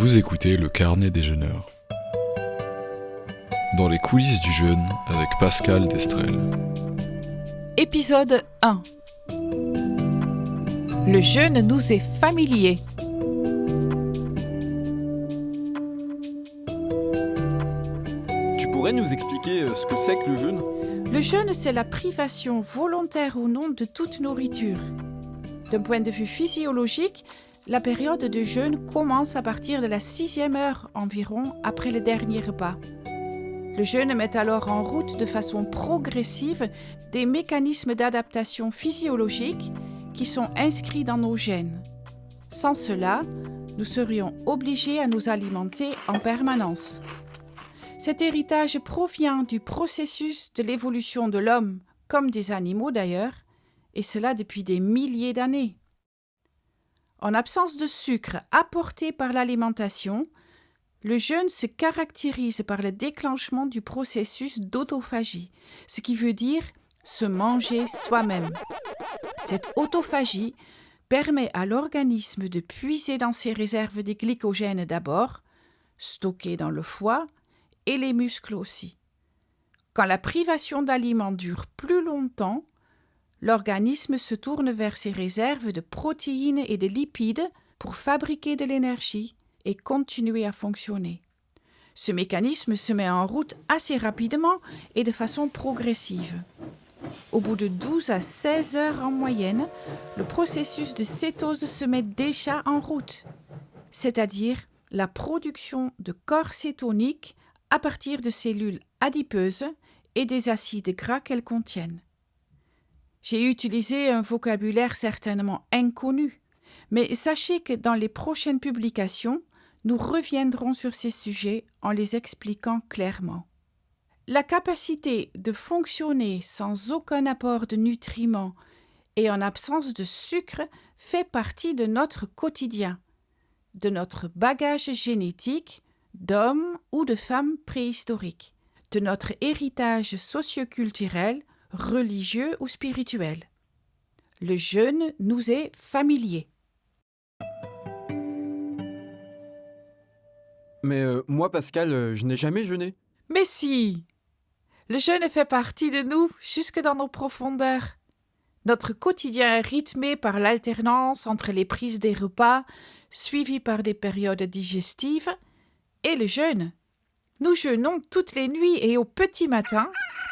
Vous écoutez le Carnet des jeûneurs. Dans les coulisses du jeûne avec Pascal Destrel. Épisode 1. Le jeûne nous est familier. Tu pourrais nous expliquer ce que c'est que le jeûne ? Le jeûne, c'est la privation volontaire ou non de toute nourriture. D'un point de vue physiologique, la période de jeûne commence à partir de la 6e heure environ après le dernier repas. Le jeûne met alors en route de façon progressive des mécanismes d'adaptation physiologique qui sont inscrits dans nos gènes. Sans cela, nous serions obligés à nous alimenter en permanence. Cet héritage provient du processus de l'évolution de l'homme, comme des animaux d'ailleurs, et cela depuis des milliers d'années. En absence de sucre apporté par l'alimentation, le jeûne se caractérise par le déclenchement du processus d'autophagie, ce qui veut dire se manger soi-même. Cette autophagie permet à l'organisme de puiser dans ses réserves de glycogène d'abord, stockées dans le foie, et les muscles aussi. Quand la privation d'aliments dure plus longtemps, l'organisme se tourne vers ses réserves de protéines et de lipides pour fabriquer de l'énergie et continuer à fonctionner. Ce mécanisme se met en route assez rapidement et de façon progressive. Au bout de 12 à 16 heures en moyenne, le processus de cétose se met déjà en route, c'est-à-dire la production de corps cétoniques à partir de cellules adipeuses et des acides gras qu'elles contiennent. J'ai utilisé un vocabulaire certainement inconnu, mais sachez que dans les prochaines publications, nous reviendrons sur ces sujets en les expliquant clairement. La capacité de fonctionner sans aucun apport de nutriments et en absence de sucre fait partie de notre quotidien, de notre bagage génétique d'hommes ou de femmes préhistoriques, de notre héritage socioculturel, religieux ou spirituel. Le jeûne nous est familier. Mais moi, Pascal, je n'ai jamais jeûné. Mais si! Le jeûne fait partie de nous jusque dans nos profondeurs. Notre quotidien est rythmé par l'alternance entre les prises des repas, suivies par des périodes digestives, et le jeûne. Nous jeûnons toutes les nuits et au petit matin,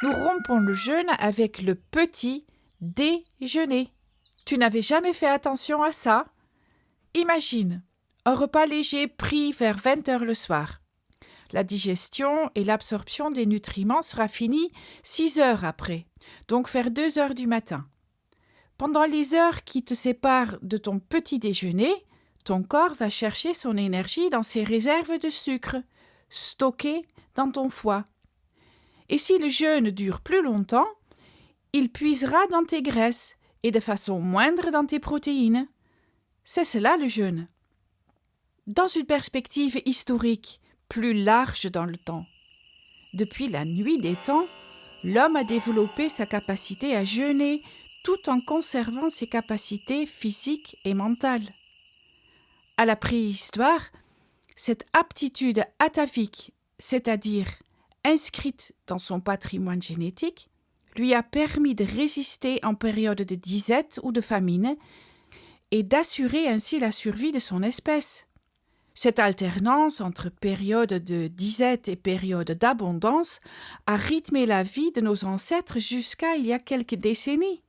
nous rompons le jeûne avec le petit déjeuner. Tu n'avais jamais fait attention à ça? Imagine, un repas léger pris vers 20 heures le soir. La digestion et l'absorption des nutriments sera finie 6 heures après, donc vers 2 heures du matin. Pendant les heures qui te séparent de ton petit déjeuner, ton corps va chercher son énergie dans ses réserves de sucre, stockées dans ton foie. Et si le jeûne dure plus longtemps, il puisera dans tes graisses et de façon moindre dans tes protéines. C'est cela le jeûne. Dans une perspective historique, plus large dans le temps. Depuis la nuit des temps, l'homme a développé sa capacité à jeûner tout en conservant ses capacités physiques et mentales. À la préhistoire, cette aptitude atavique, c'est-à-dire inscrite dans son patrimoine génétique, lui a permis de résister en période de disette ou de famine et d'assurer ainsi la survie de son espèce. Cette alternance entre période de disette et période d'abondance a rythmé la vie de nos ancêtres jusqu'à il y a quelques décennies.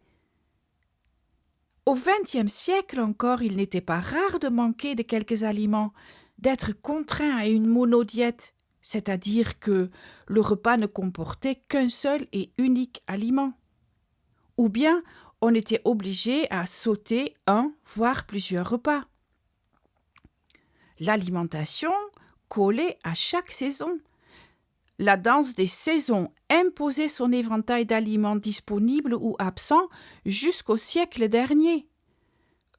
Au XXe siècle encore, il n'était pas rare de manquer de quelques aliments, d'être contraint à une monodiète, c'est-à-dire que le repas ne comportait qu'un seul et unique aliment. Ou bien on était obligé à sauter un, voire plusieurs repas. L'alimentation collait à chaque saison. La danse des saisons imposait son éventail d'aliments disponibles ou absents jusqu'au siècle dernier.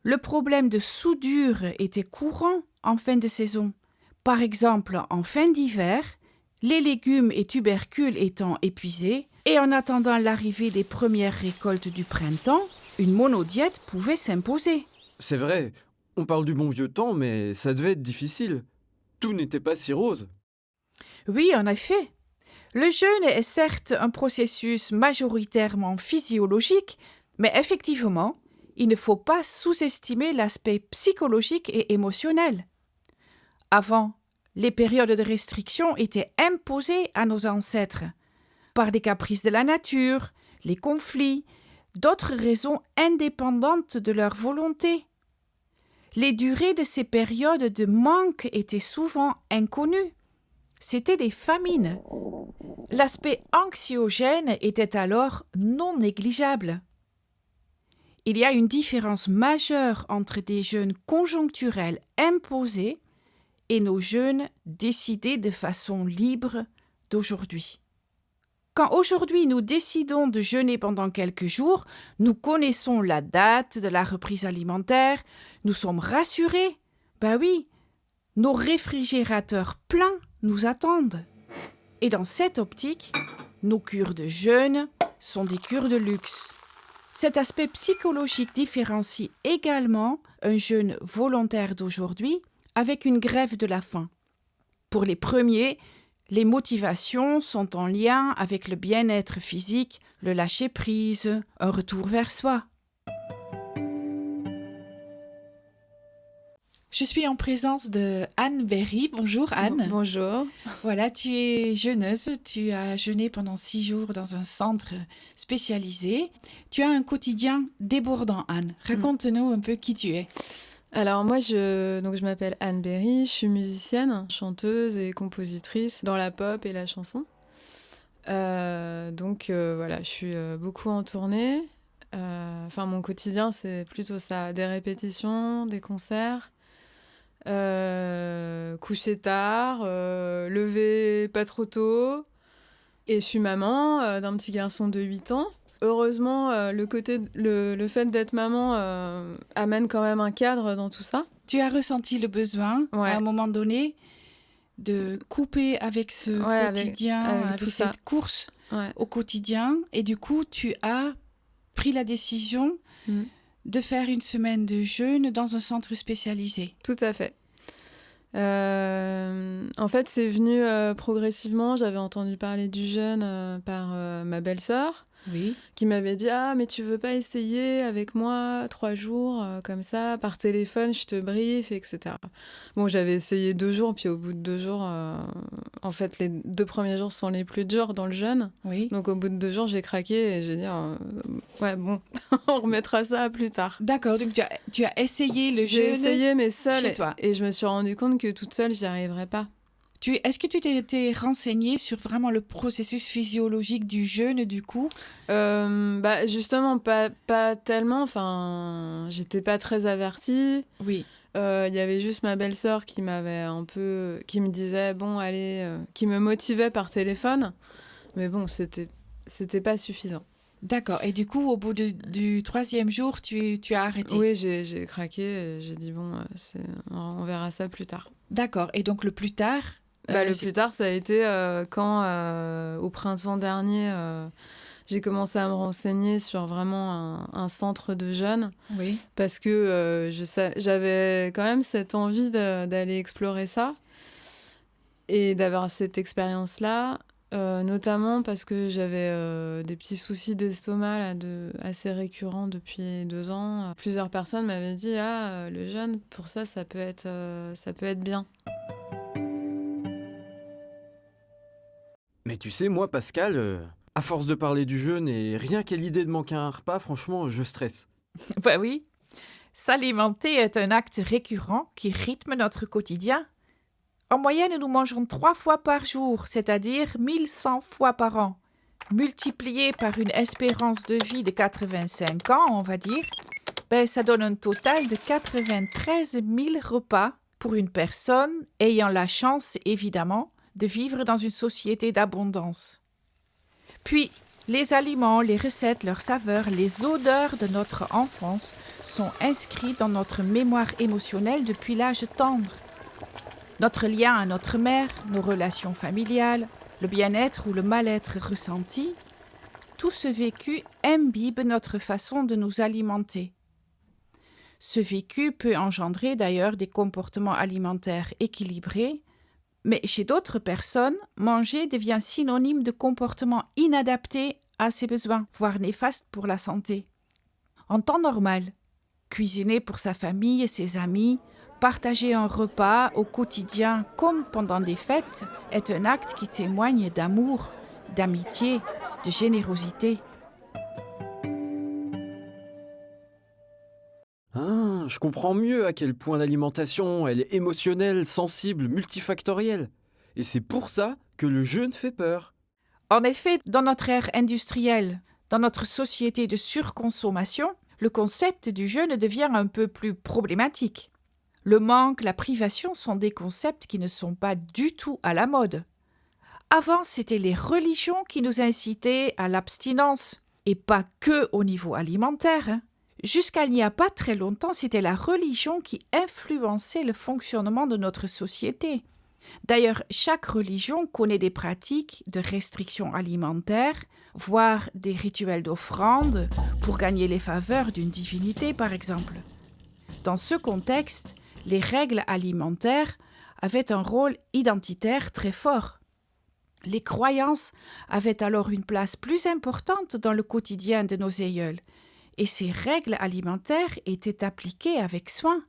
Le problème de soudure était courant en fin de saison. Par exemple, en fin d'hiver, les légumes et tubercules étant épuisés, et en attendant l'arrivée des premières récoltes du printemps, une monodiète pouvait s'imposer. C'est vrai, on parle du bon vieux temps, mais ça devait être difficile. tout n'était pas si rose. Oui, en effet. Le jeûne est certes un processus majoritairement physiologique, mais effectivement, il ne faut pas sous-estimer l'aspect psychologique et émotionnel. Avant, les périodes de restriction étaient imposées à nos ancêtres par des caprices de la nature, les conflits, d'autres raisons indépendantes de leur volonté. Les durées de ces périodes de manque étaient souvent inconnues. C'étaient des famines. L'aspect anxiogène était alors non négligeable. Il y a une différence majeure entre des jeûnes conjoncturels imposés et nos jeûnes décidés de façon libre d'aujourd'hui. Quand aujourd'hui nous décidons de jeûner pendant quelques jours, nous connaissons la date de la reprise alimentaire, nous sommes rassurés. Ben oui, nos réfrigérateurs pleins nous attendent. Et dans cette optique, nos cures de jeûne sont des cures de luxe. Cet aspect psychologique différencie également un jeûne volontaire d'aujourd'hui avec une grève de la faim. Pour les premiers, les motivations sont en lien avec le bien-être physique, le lâcher-prise, un retour vers soi. Je suis en présence de Anne Berry. Bonjour Anne. Bonjour. Voilà, tu es jeûneuse, tu as jeûné pendant 6 jours dans un centre spécialisé. Tu as un quotidien débordant, Anne. Raconte-nous un peu qui tu es. Alors moi, je m'appelle Anne Berry, je suis musicienne, chanteuse et compositrice dans la pop et la chanson. Voilà, je suis beaucoup en tournée. Mon quotidien, c'est plutôt ça, des répétitions, des concerts. Coucher tard, lever pas trop tôt. Et je suis maman d'un petit garçon de 8 ans. Heureusement, le fait d'être maman amène quand même un cadre dans tout ça. Tu as ressenti le besoin, à un moment donné, de couper avec ce quotidien, avec tout ça. Cette course au quotidien. Et du coup, tu as pris la décision de faire une semaine de jeûne dans un centre spécialisé. Tout à fait. En fait, c'est venu progressivement. J'avais entendu parler du jeûne par ma belle-sœur, qui m'avait dit « Ah, mais tu veux pas essayer avec moi 3 jours, comme ça, par téléphone, je te brief, etc. » Bon, j'avais essayé 2 jours, puis au bout de 2 jours, en fait, les 2 premiers jours sont les plus durs dans le jeûne. Donc, au bout de 2 jours, j'ai craqué et j'ai dit on remettra ça plus tard. D'accord, donc tu as essayé le jeûne. J'ai essayé, mais seule, chez toi. Et je me suis rendu compte que toute seule, j'y arriverais pas. Est-ce que tu t'es renseignée sur vraiment le processus physiologique du jeûne, du coup ? Justement, pas tellement. Enfin, j'étais pas très avertie. Oui. Il y avait juste ma belle-sœur qui me disait, bon, allez, qui me motivait par téléphone. Mais bon, c'était pas suffisant. D'accord. Et du coup, au bout du 3e jour, tu as arrêté ? Oui, j'ai craqué. J'ai dit, bon, on verra ça plus tard. D'accord. Et donc, le plus tard ? Plus tard, ça a été quand, au printemps dernier, j'ai commencé à me renseigner sur vraiment un centre de jeûne. Oui. Parce que j'avais quand même cette envie d'aller explorer ça et d'avoir cette expérience-là, notamment parce que j'avais des petits soucis d'estomac assez récurrents depuis 2 ans. Plusieurs personnes m'avaient dit « Ah, le jeûne, pour ça peut être bien ». Mais tu sais, moi, Pascal, à force de parler du jeûne et rien qu'à l'idée de manquer un repas, franchement, je stresse. Ben oui. S'alimenter est un acte récurrent qui rythme notre quotidien. En moyenne, nous mangeons 3 fois par jour, c'est-à-dire 1100 fois par an. Multiplié par une espérance de vie de 85 ans, on va dire, ça donne un total de 93 000 repas pour une personne ayant la chance, évidemment, de vivre dans une société d'abondance. Puis, les aliments, les recettes, leurs saveurs, les odeurs de notre enfance sont inscrits dans notre mémoire émotionnelle depuis l'âge tendre. Notre lien à notre mère, nos relations familiales, le bien-être ou le mal-être ressenti, tout ce vécu imbibe notre façon de nous alimenter. Ce vécu peut engendrer d'ailleurs des comportements alimentaires équilibrés, Mais chez d'autres personnes, manger devient synonyme de comportement inadapté à ses besoins, voire néfaste pour la santé. En temps normal, cuisiner pour sa famille et ses amis, partager un repas au quotidien comme pendant des fêtes est un acte qui témoigne d'amour, d'amitié, de générosité. Ah, je comprends mieux à quel point l'alimentation, elle est émotionnelle, sensible, multifactorielle. Et c'est pour ça que le jeûne fait peur. En effet, dans notre ère industrielle, dans notre société de surconsommation, le concept du jeûne devient un peu plus problématique. Le manque, la privation sont des concepts qui ne sont pas du tout à la mode. Avant, c'était les religions qui nous incitaient à l'abstinence, et pas que au niveau alimentaire. Jusqu'à il n'y a pas très longtemps, c'était la religion qui influençait le fonctionnement de notre société. D'ailleurs, chaque religion connaît des pratiques de restriction alimentaire, voire des rituels d'offrande pour gagner les faveurs d'une divinité, par exemple. Dans ce contexte, les règles alimentaires avaient un rôle identitaire très fort. Les croyances avaient alors une place plus importante dans le quotidien de nos aïeuls, et ces règles alimentaires étaient appliquées avec soin.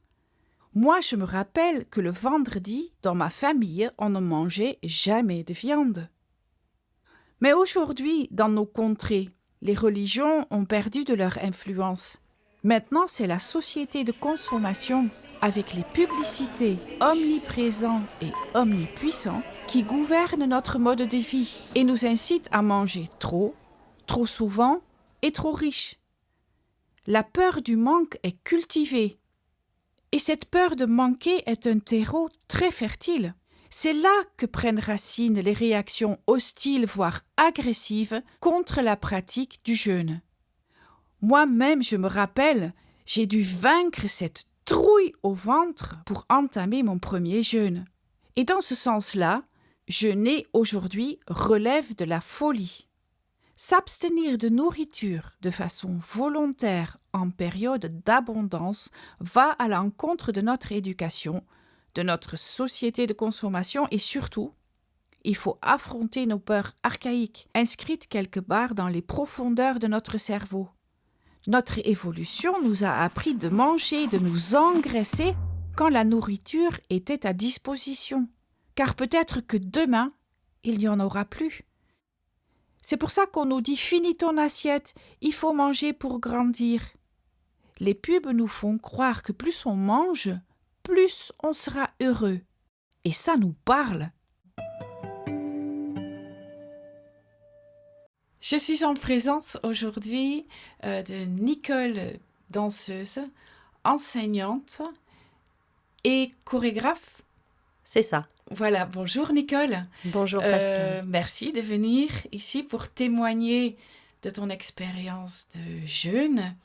Moi, je me rappelle que le vendredi, dans ma famille, on ne mangeait jamais de viande. Mais aujourd'hui, dans nos contrées, les religions ont perdu de leur influence. Maintenant, c'est la société de consommation, avec les publicités omniprésentes et omnipuissantes, qui gouvernent notre mode de vie et nous incitent à manger trop souvent et trop riche. La peur du manque est cultivée. Et cette peur de manquer est un terreau très fertile. C'est là que prennent racine les réactions hostiles, voire agressives, contre la pratique du jeûne. Moi-même, je me rappelle, j'ai dû vaincre cette trouille au ventre pour entamer mon premier jeûne. Et dans ce sens-là, jeûner aujourd'hui relève de la folie. S'abstenir de nourriture de façon volontaire en période d'abondance va à l'encontre de notre éducation, de notre société de consommation et surtout, il faut affronter nos peurs archaïques, inscrites quelque part dans les profondeurs de notre cerveau. Notre évolution nous a appris de manger, de nous engraisser quand la nourriture était à disposition, car peut-être que demain, il n'y en aura plus. C'est pour ça qu'on nous dit « finis ton assiette, il faut manger pour grandir ». Les pubs nous font croire que plus on mange, plus on sera heureux. Et ça nous parle. Je suis en présence aujourd'hui de Nicole, danseuse, enseignante et chorégraphe. C'est ça. Voilà, bonjour Nicole. Bonjour Pascal. Merci de venir ici pour témoigner de ton expérience de jeûne.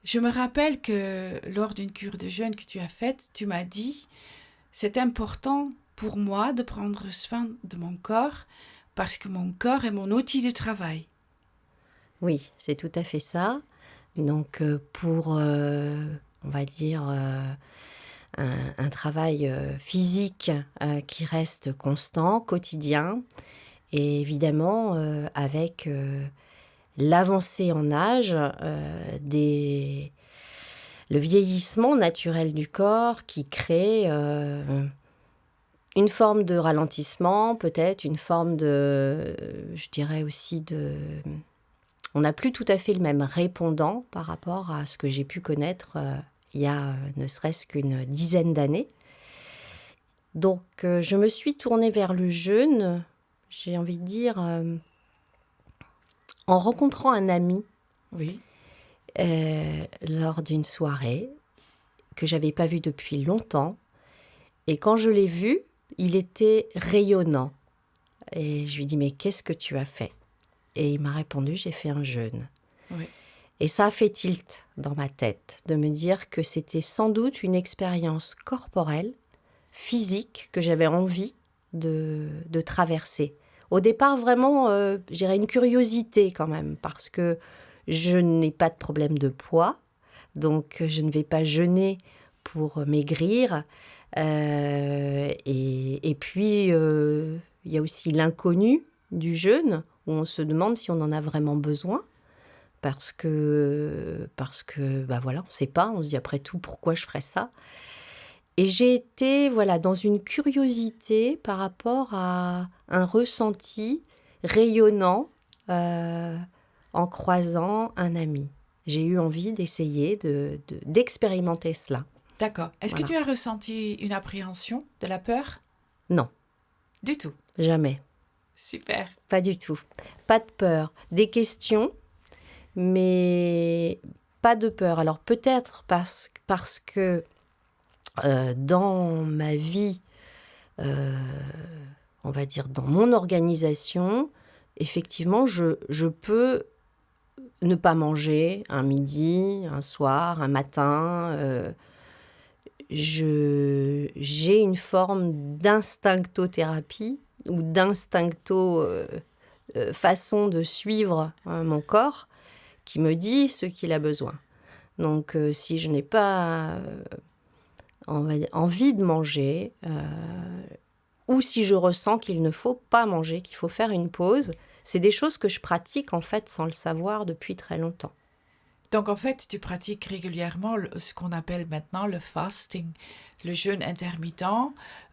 Je me rappelle que lors d'une cure de jeûne que tu as faite, tu m'as dit « c'est important pour moi de prendre soin de mon corps parce que mon corps est mon outil de travail. » Oui, c'est tout à fait ça. Donc pour, on va dire, un travail physique qui reste constant, quotidien, et évidemment avec l'avancée en âge, le vieillissement naturel du corps qui crée une forme de ralentissement, peut-être une forme de, je dirais aussi on n'a plus tout à fait le même répondant par rapport à ce que j'ai pu connaître il y a ne serait-ce qu'une dizaine d'années. Donc, je me suis tournée vers le jeûne, j'ai envie de dire, en rencontrant un ami lors d'une soirée que je n'avais pas vue depuis longtemps. Et quand je l'ai vu, il était rayonnant. Et je lui ai dit « Mais qu'est-ce que tu as fait ?» Et il m'a répondu « J'ai fait un jeûne. » Et ça a fait tilt dans ma tête, de me dire que c'était sans doute une expérience corporelle, physique, que j'avais envie de traverser. Au départ, vraiment, je dirais une curiosité quand même, parce que je n'ai pas de problème de poids, donc je ne vais pas jeûner pour maigrir. Et puis, il y a aussi l'inconnu du jeûne, où on se demande si on en a vraiment besoin. Parce que voilà, on ne sait pas. On se dit après tout, pourquoi je ferais ça ? Et j'ai été dans une curiosité par rapport à un ressenti rayonnant en croisant un ami. J'ai eu envie d'essayer d'expérimenter cela. D'accord. Est-ce que tu as ressenti une appréhension, de la peur ? Non. Du tout. Jamais. Super. Pas du tout. Pas de peur. Des questions, mais pas de peur. Alors peut-être parce que dans ma vie, on va dire dans mon organisation, effectivement, je peux ne pas manger un midi, un soir, un matin. J'ai une forme d'instinctothérapie ou façon de suivre mon corps qui me dit ce qu'il a besoin. Donc, si je n'ai pas envie de manger, ou si je ressens qu'il ne faut pas manger, qu'il faut faire une pause, c'est des choses que je pratique en fait sans le savoir depuis très longtemps. Donc en fait, tu pratiques régulièrement ce qu'on appelle maintenant le fasting, le jeûne intermittent,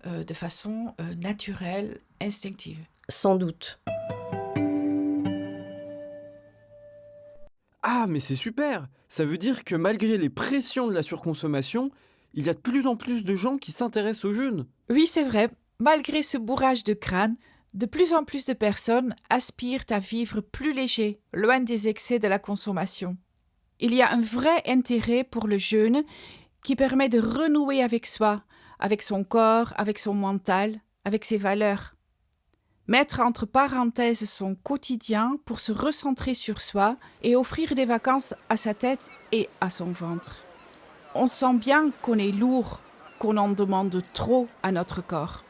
de façon naturelle, instinctive. Sans doute. Ah, mais c'est super! Ça veut dire que malgré les pressions de la surconsommation, il y a de plus en plus de gens qui s'intéressent au jeûne. Oui, c'est vrai. Malgré ce bourrage de crâne, de plus en plus de personnes aspirent à vivre plus léger, loin des excès de la consommation. Il y a un vrai intérêt pour le jeûne qui permet de renouer avec soi, avec son corps, avec son mental, avec ses valeurs. Mettre entre parenthèses son quotidien pour se recentrer sur soi et offrir des vacances à sa tête et à son ventre. On sent bien qu'on est lourd, qu'on en demande trop à notre corps.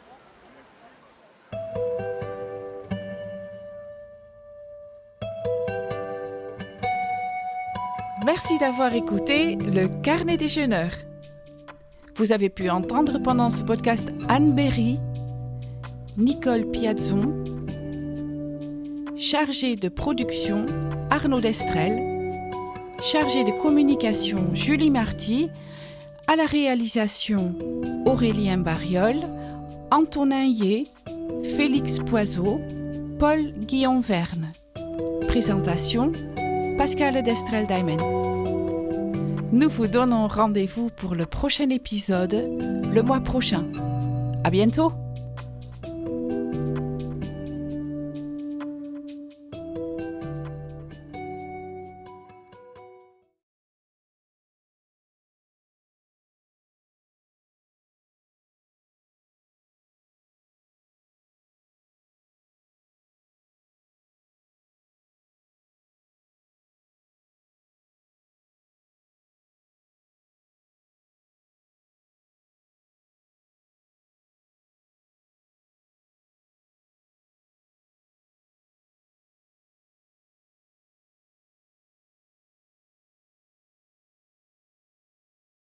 Merci d'avoir écouté le Carnet des jeûneurs. Vous avez pu entendre pendant ce podcast Anne Berry, Nicole Piazzon, chargée de production Arnaud Destrel, chargée de communication Julie Marty, à la réalisation Aurélien Bariol, Antonin Yé, Félix Poiseau, Paul Guillaume Verne. Présentation Pascal Destrel-Daimen. Nous vous donnons rendez-vous pour le prochain épisode, le mois prochain. À bientôt!